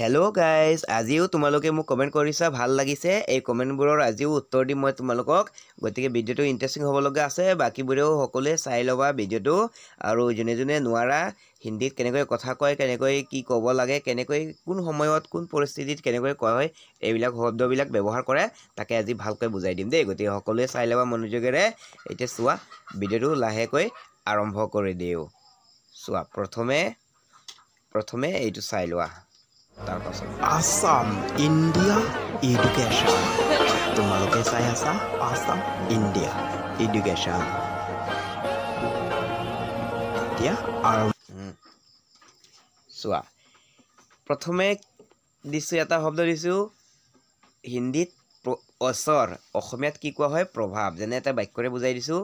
Hello' guys আজিও তোমালোকে মোক কমেণ্ট কৰিছা ভাল লাগিছে এই কমেণ্টবোৰৰ আজিও উত্তৰ দিম মই তোমালোকক গতিকে ভিডিঅ'টো ইণ্টাৰেষ্টিং হ'ব লগা আছে বাকীবোৰেও সকলোৱে চাই ল'বা ভিডিঅ'টো আৰু যোনে যোনে নোৱাৰা হিন্দীত কেনেকৈ কথা কয় কেনেকৈ কি ক'ব লাগে কেনেকৈ কোন সময়ত কোন পৰিস্থিতিত কেনেকৈ কোৱা হয় এইবিলাক শব্দবিলাক ব্যৱহাৰ কৰে তাকে আজি ভালকৈ বুজাই দিম দেই গতিকে সকলোৱে চাই ল'বা মনোযোগেৰে এতিয়া চোৱা ভিডিঅ'টো লাহেকৈ আৰম্ভ কৰি দিওঁ চোৱা প্ৰথমে এইটো চাই লোৱা Assam India Education তোমালোকে চাই আছা Assam India Education এতিয়া চোৱা প্ৰথমে দিছোঁ এটা শব্দ দিছোঁ হিন্দীত অচৰ অসমীয়াত কি কোৱা হয় প্ৰভাৱ যেনে এটা বাক্যৰে বুজাই দিছোঁ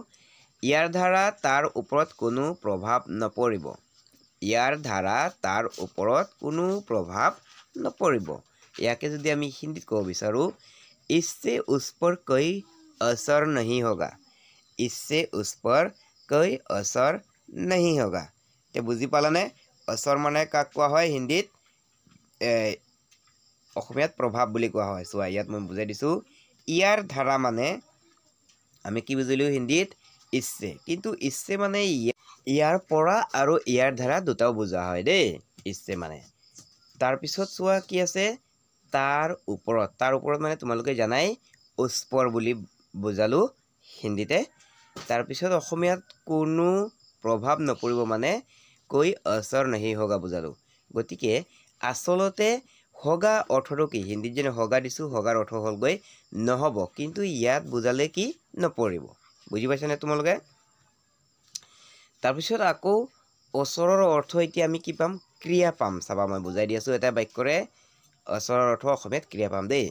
ইয়াৰ দ্বাৰা তাৰ ওপৰত কোনো প্ৰভাৱ নপৰিব ইয়াৰ দ্বাৰা তাৰ ওপৰত কোনো প্ৰভাৱ নপৰিব ইয়াকে যদি আমি হিন্দীত ক'ব বিচাৰোঁ इससे उस पर कोई असर नहीं होगा इससे उस पर कोई असर नहीं होगा তে বুজি পালানে असर মানে কাক কোৱা হয় হিন্দীত অসমীয়াত প্ৰভাৱ বুলি কোৱা হয় চোৱা ইয়াত মই বুজাই দিছোঁ ইয়াৰ ধাৰা মানে আমি কি বুজিলোঁ হিন্দীত इससे কিন্তু इससे মানে ইয়াৰ পৰা আৰু ইয়াৰ ধাৰা দুটাও বুজা হয় দেই इससे মানে তাৰপিছত চোৱা কি আছে তাৰ ওপৰত মানে তোমালোকে জানাই উস্পৰ বুলি বুজালোঁ হিন্দীতে তাৰপিছত অসমীয়াত কোনো প্ৰভাৱ নপৰিব মানে কৈ असर नहीं होगा বুজালোঁ গতিকে আচলতে হগা অৰ্থটো কি হিন্দীত যেনে হগা দিছোঁ হগাৰ অৰ্থ হ'লগৈ নহ'ব কিন্তু ইয়াত বুজালে কি নপৰিব বুজি পাইছানে তোমালোকে তাৰপিছত আকৌ অচৰৰ অৰ্থ এতিয়া আমি কি পাম ক্ৰিয়া পাম চাবা মই বুজাই দি আছোঁ এটা বাক্যৰে অচৰৰ অৰ্থ অসমীয়াত ক্ৰিয়া পাম দেই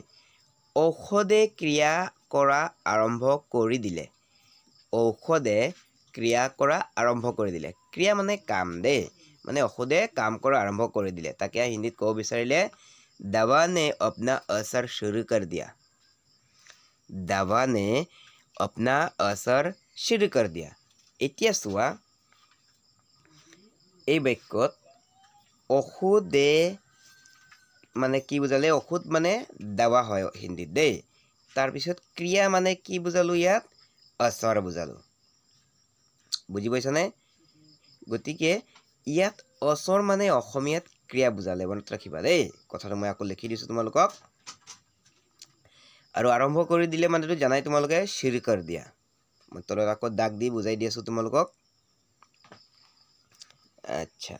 ঔষধে ক্ৰিয়া কৰা আৰম্ভ কৰি দিলে ঔষধে ক্ৰিয়া কৰা আৰম্ভ কৰি দিলে ক্ৰিয়া মানে কাম দেই মানে ঔষধে কাম কৰা আৰম্ভ কৰি দিলে তাকে হিন্দীত ক'ব বিচাৰিলে दवा ने अपना असर शुरू कर दिया दवा ने अपना असर शुरू कर दिया এতিয়া চোৱা এই বাক্যত ঔষধে মানে কি বুজালে ঔষধ মানে দাৱা হয় হিন্দীত দেই তাৰপিছত ক্ৰিয়া মানে কি বুজালোঁ ইয়াত असर বুজালোঁ বুজি পাইছানে গতিকে ইয়াত असर মানে অসমীয়াত ক্ৰিয়া বুজালে মনত ৰাখিবা দেই কথাটো মই আকৌ লিখি দিছোঁ তোমালোকক আৰু আৰম্ভ কৰি দিলে মানেতো জানাই তোমালোকে শুৰু কৰি দিয়া মই তলত আকৌ দাগ দি বুজাই দি আছোঁ তোমালোকক আচ্ছা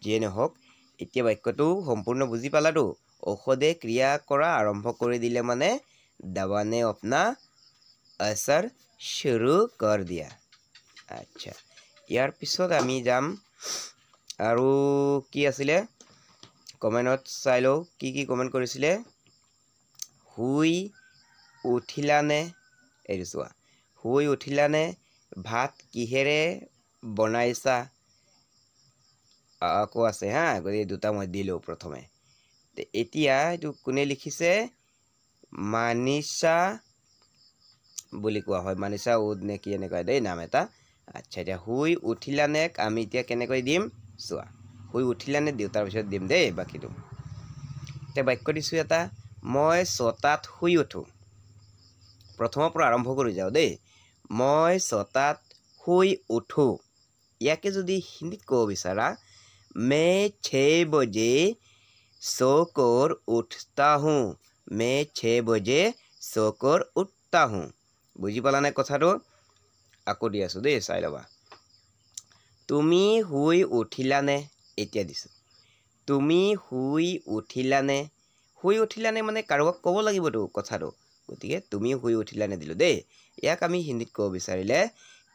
যিয়ে নহওক এতিয়া বাক্যটো সম্পূৰ্ণ বুজি পালাতো ঔষধে ক্ৰিয়া কৰা আৰম্ভ কৰি দিলে মানে दवा ने अपना असर शुरू कर दिया আচ্ছা ইয়াৰ পিছত আমি যাম আৰু কি আছিলে কমেণ্টত চাই লওঁ কি কমেণ্ট কৰিছিলে শুই উঠিলানে এইটো চোৱা শুই উঠিলানে ভাত কিহেৰে বনাইছা আকৌ আছে হা গতিকে দুটা মই দিলোঁ প্ৰথমে এতিয়া এইটো কোনে লিখিছে মানিষা বুলি কোৱা হয় মানিষা উদ নে কি এনেকুৱা দেই নাম এটা আচ্ছা এতিয়া শুই উঠিলানে আমি এতিয়া কেনেকৈ দিম চোৱা শুই উঠিলানে দিওঁ তাৰপিছত দিম দেই বাকীটো এতিয়া বাক্য দিছোঁ এটা মই 6টাত শুই উঠোঁ প্ৰথমৰ পৰা আৰম্ভ কৰি যাওঁ দেই মই 6টাত শুই উঠোঁ ইয়াকে যদি হিন্দীত ক'ব বিচাৰা मैं 6 बजे सोकर उठता हूँ मैं 6 बजे सोकर उठता हूँ বুজি পালানে কথাটো আকৌ দি আছোঁ দেই চাই ল'বা তুমি শুই উঠিলানে এতিয়া দিছোঁ তুমি শুই উঠিলানে মানে কাৰোবাক ক'ব লাগিবতো কথাটো গতিকে তুমি শুই উঠিলানে দিলোঁ দেই ইয়াক আমি হিন্দীত ক'ব বিচাৰিলে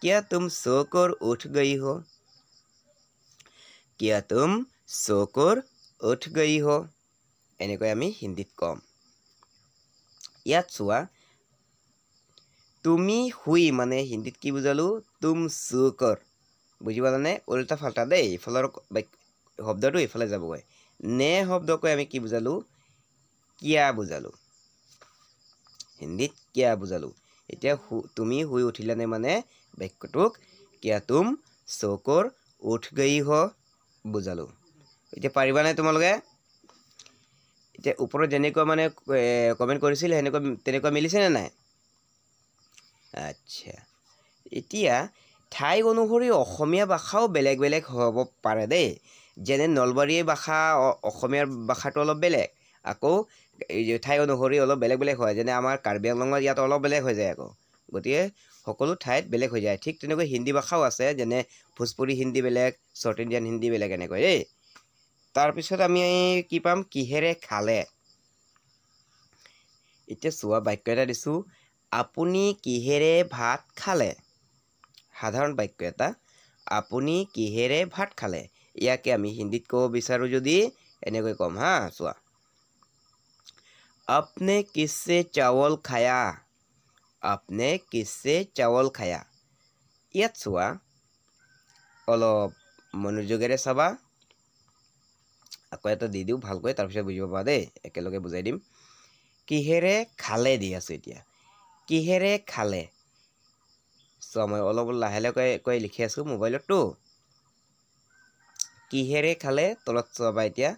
क्या तुम सोकर उठ गई हो क्या तुम सोकर उठ गई हो এনেকৈ আমি হিন্দীত ক'ম ইয়াত চোৱা তুমি শুই মানে হিন্দীত কি বুজালোঁ তুম সোকৰ বুজি পালানে উল্টা ফাল্টা দেই ইফালৰ শব্দটো ইফালে যাবগৈ নে শব্দকৈ আমি কি বুজালোঁ কিয়া বুজালোঁ হিন্দীত কিয়া বুজালোঁ এতিয়া তুমি শুই উঠিলানে মানে বাক্যটোক কিয়া তুম সোকৰ উঠ গই হ বুজালোঁ এতিয়া পাৰিবানে তোমালোকে এতিয়া ওপৰত যেনেকুৱা মানে কমেণ্ট কৰিছিল তেনেকুৱা মিলিছে নে নাই? আচ্ছা, এতিয়া ঠাই অনুসৰি অসমীয়া ভাষাও বেলেগ বেলেগ হ'ব পাৰে দেই। যেনে নলবাৰীৰ ভাষা অসমীয়াৰ ভাষাটো অলপ বেলেগ, আকৌ ঠাই অনুসৰি অলপ বেলেগ বেলেগ হয়। যেনে আমাৰ কাৰ্বি আংলঙত ইয়াত অলপ বেলেগ হৈ যায় আকৌ। গতিকে সকলো ঠাইত বেলেগ হৈ যায়। ঠিক তেনেকৈ হিন্দী ভাষাও আছে, যেনে ভোজপুৰী হিন্দী বেলেগ, চাউথ ইণ্ডিয়ান হিন্দী বেলেগ এনেকৈ দেই। তাৰপিছত আমি কি পাম? কিহেৰে খালে। এতিয়া চোৱা, বাক্য এটা দিছোঁ, আপুনি কিহেৰে ভাত খালে। সাধাৰণ বাক্য এটা, আপুনি কিহেৰে ভাত খালে। ইয়াকে আমি হিন্দীত ক'ব বিচাৰোঁ যদি এনেকৈ ক'ম হা। চোৱা, আপনে কিসसे চাৱল খায়া। আপনে কিসছে চাৱল খায়া। ইয়াত চোৱা, অলপ মনোযোগেৰে চাবা। আকৌ এটা দি দিওঁ ভালকৈ, তাৰপিছত বুজিব পাৰা দেই। একেলগে বুজাই দিম। কিহেৰে খালে দি আছোঁ এতিয়া। কিহেৰে খালে। চোৱা, মই অলপ লাহে লাহে লিখি আছোঁ মোবাইলততো। কিহেৰে খালে তলত চাবা এতিয়া।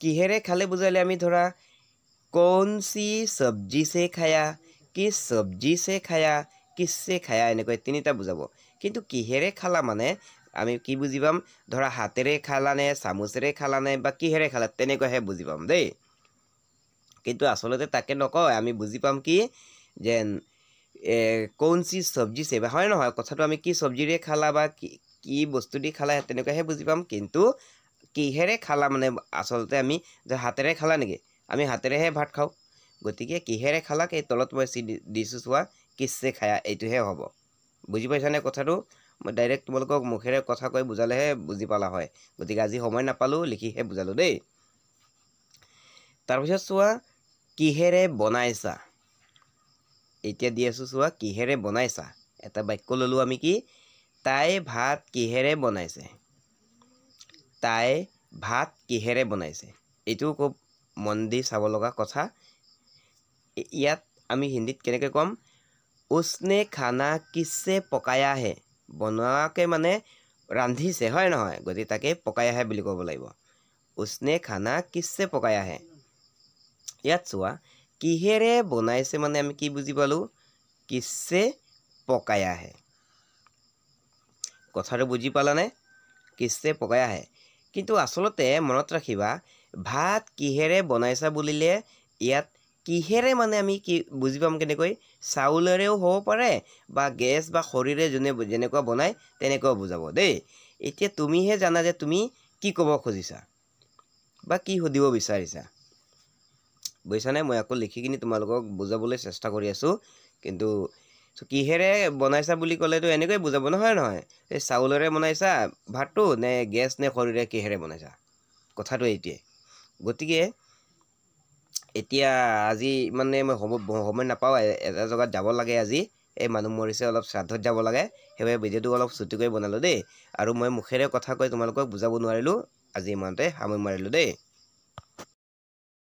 কিহেৰে খালে বুজালে আমি ধৰা कौन सी सब्जी से खाया, किस सब्जी से खाया, किससे खाया, এনেকৈ তিনিটা বুজাব। কিন্তু কিহেৰে খালা মানে আমি কি বুজি পাম? ধৰা হাতেৰে খালানে, চামুচেৰে খালানে, বা কিহেৰে খালা, তেনেকৈহে বুজি পাম দেই। কিন্তু আচলতে তাকে নকয়, আমি বুজি পাম কি যেন কৌন চি চব্জি চে, হয় নহয়? কথাটো আমি কি চব্জিৰে খালা বা কি বস্তু দি খালা তেনেকৈহে বুজি পাম। কিন্তু কিহেৰে খালা মানে আচলতে আমি যে হাতেৰে খালা নেকি, আমি হাতেৰেহে ভাত খাওঁ। গতিকে কিহেৰে খালা, এই তলত মই দিছোঁ চোৱা, কিসছে খায়া, এইটোহে হ'ব। বুজি পাইছানে কথাটো? মই ডাইৰেক্ট তোমালোকক মুখেৰে কথা কৈ বুজালেহে বুজি পালা হয়। গতিকে আজি সময় নাপালোঁ, লিখিহে বুজালোঁ দেই। তাৰপিছত চোৱা, কিহেৰে বনাইছা। এতিয়া দি আছোঁ চোৱা, কিহেৰে বনাইছা। এটা বাক্য ল'লোঁ আমি কি, তাই ভাত কিহেৰে বনাইছে। তাই ভাত কিহেৰে বনাইছে। এইটোও খুব মন দি চাব লগা কথা। ইয়াত আমি হিন্দীত কেনেকৈ ক'ম? উছনে খানা কিসছে পকায়া হে। বনোৱাকে মানে ৰান্ধিছে, হয় নহয়? গতিকে তাকে পকায়া হে বুলি ক'ব লাগিব। উছনে খানা কিসছে পকায়া হে। ইয়াত চোৱা, কিহেৰে বনাইছে মানে আমি কি বুজি পালোঁ? কিসছে পকায়া হে। কথাটো বুজি পালানে? কিসছে পকায়া হে। কিন্তু আচলতে মনত ৰাখিবা, ভাত কিহেৰে বনাইছা বুলিলে ইয়াত কিহেৰে মানে আমি কি বুজি পাম কেনেকৈ? চাউলেৰেও হ'ব পাৰে বা গেছ বা খৰিৰে যেনেকুৱা বনায় তেনেকুৱাও বুজাব দেই। এতিয়া তুমিহে জানা যে তুমি কি ক'ব খুজিছা বা কি সুধিব বিচাৰিছা। বুজিছানে? মই আকৌ লিখি কিনি তোমালোকক বুজাবলৈ চেষ্টা কৰি আছোঁ। কিন্তু কিহেৰে বনাইছা বুলি ক'লেতো এনেকৈ বুজাব, নহয় নহয়? এই চাউলেৰে বনাইছা ভাতটো, নে গেছ নে খৰিৰে কিহেৰে বনাইছা, কথাটো এইটোৱে। গতিকে এতিয়া আজি মানে মই সময় নাপাওঁ, এটা জেগাত যাব লাগে আজি। এই মানুহ মৰিছে, অলপ শ্ৰাদ্ধত যাব লাগে। সেইবাবে ভিডিঅ'টো অলপ চুটিকৈ বনালোঁ দেই। আৰু মই মুখেৰে কথা কৈ তোমালোকক বুজাব নোৱাৰিলোঁ। আজি ইমানতে সামৰি মাৰিলোঁ দেই।